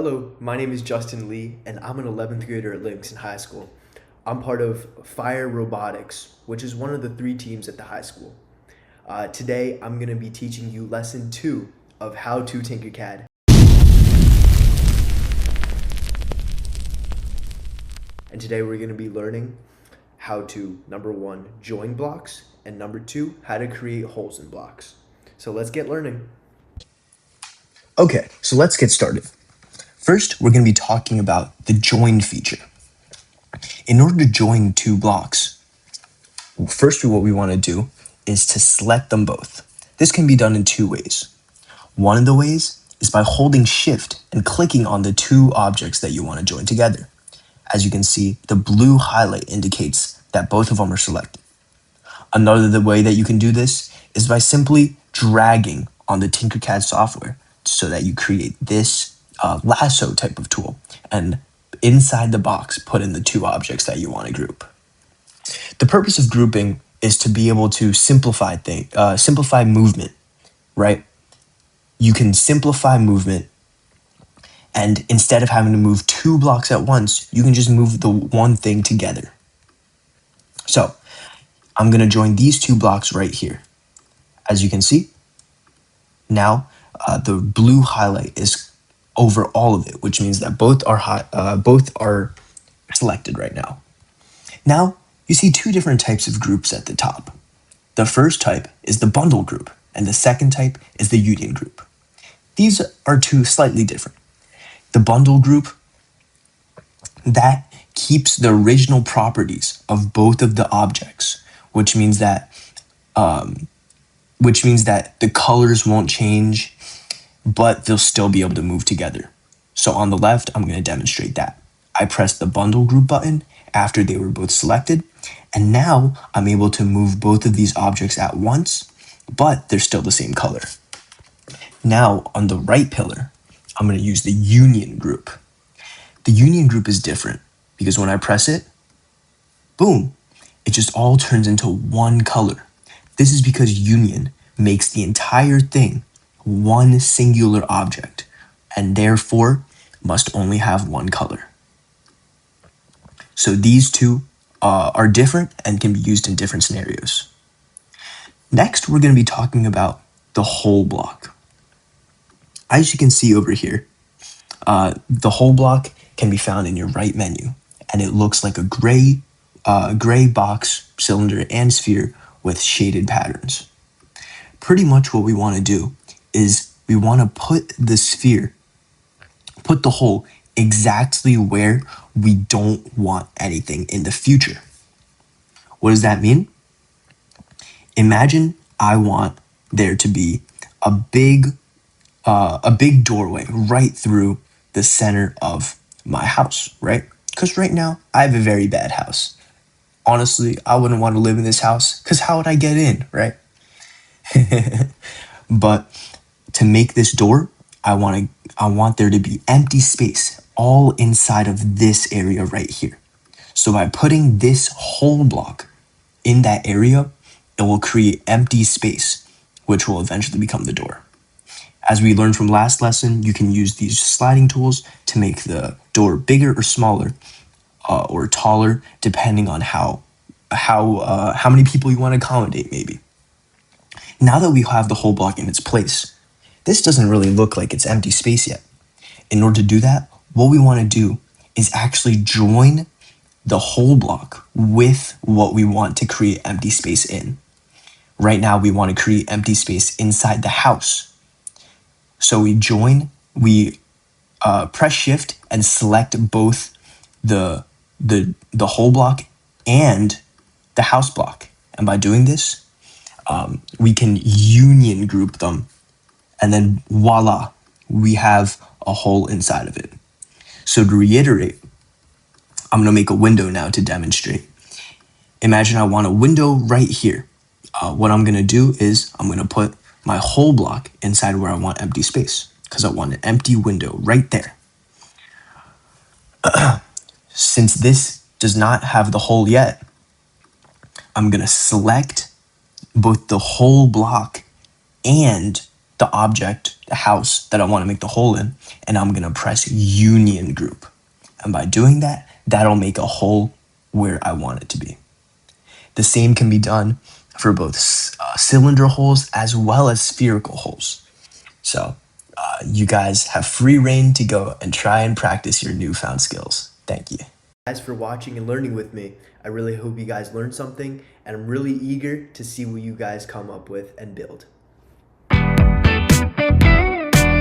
Hello, my name is Justin Lee, and I'm an 11th grader at Livingston High School. I'm part of Fire Robotics, which is one of the three teams at the high school. Today, I'm going to be teaching you lesson 2 of how to TinkerCad. And today, we're going to be learning how to, number 1, join blocks, and number 2, how to create holes in blocks. So let's get learning. Okay, so let's get started. First, we're going to be talking about the join feature. In order to join two blocks, first what we want to do is to select them both. This can be done in two ways. One of the ways is by holding Shift and clicking on the two objects that you want to join together. As you can see, the blue highlight indicates that both of them are selected. Another way that you can do this is by simply dragging on the TinkerCad software so that you create this lasso type of tool, and inside the box put in the two objects that you want to group. The purpose of grouping is to be able to simplify movement, right? You can simplify movement, and instead of having to move two blocks at once, you can just move the one thing together. So I'm going to join these two blocks right here. As you can see, now the blue highlight is over all of it, which means that both are selected right now. Now you see two different types of groups at the top. The first type is the bundle group, and the second type is the union group. These are two slightly different. The bundle group, that keeps the original properties of both of the objects, which means that the colors won't change, but they'll still be able to move together. So on the left, I'm going to demonstrate that. I pressed the bundle group button after they were both selected, and now I'm able to move both of these objects at once, but they're still the same color. Now on the right pillar, I'm going to use the union group. The union group is different because when I press it, boom, it just all turns into one color. This is because union makes the entire thing one singular object, and therefore must only have one color. So these two are different and can be used in different scenarios. Next, we're going to be talking about the hole block. As you can see over here, the hole block can be found in your right menu, and it looks like a gray box, cylinder, and sphere with shaded patterns. Pretty much what we want to do is we want to put the hole exactly where we don't want anything in the future. What does that mean? Imagine I want there to be a big doorway right through the center of my house, right? Because right now I have a very bad house. Honestly, I wouldn't want to live in this house because how would I get in, right? But to make this door, I want there to be empty space all inside of this area right here. So by putting this hole block in that area, it will create empty space, which will eventually become the door. As we learned from last lesson, you can use these sliding tools to make the door bigger or smaller, or taller, depending on how many people you want to accommodate, maybe. Now that we have the hole block in its place, this doesn't really look like it's empty space yet. In order to do that, what we want to do is actually join the hole block with what we want to create empty space in. Right now, we want to create empty space inside the house. So we press Shift and select both the hole block and the house block. And by doing this, we can union group them, and then voila, we have a hole inside of it. So to reiterate, I'm going to make a window now to demonstrate. Imagine I want a window right here. What I'm going to do is I'm going to put my hole block inside where I want empty space because I want an empty window right there. Since this does not have the hole yet, I'm going to select both the hole block and the object, the house that I want to make the hole in, and I'm going to press union group. And by doing that, that'll make a hole where I want it to be. The same can be done for both cylinder holes as well as spherical holes. So you guys have free reign to go and try and practice your newfound skills. Thank you. Guys, for watching and learning with me. I really hope you guys learned something, and I'm really eager to see what you guys come up with and build.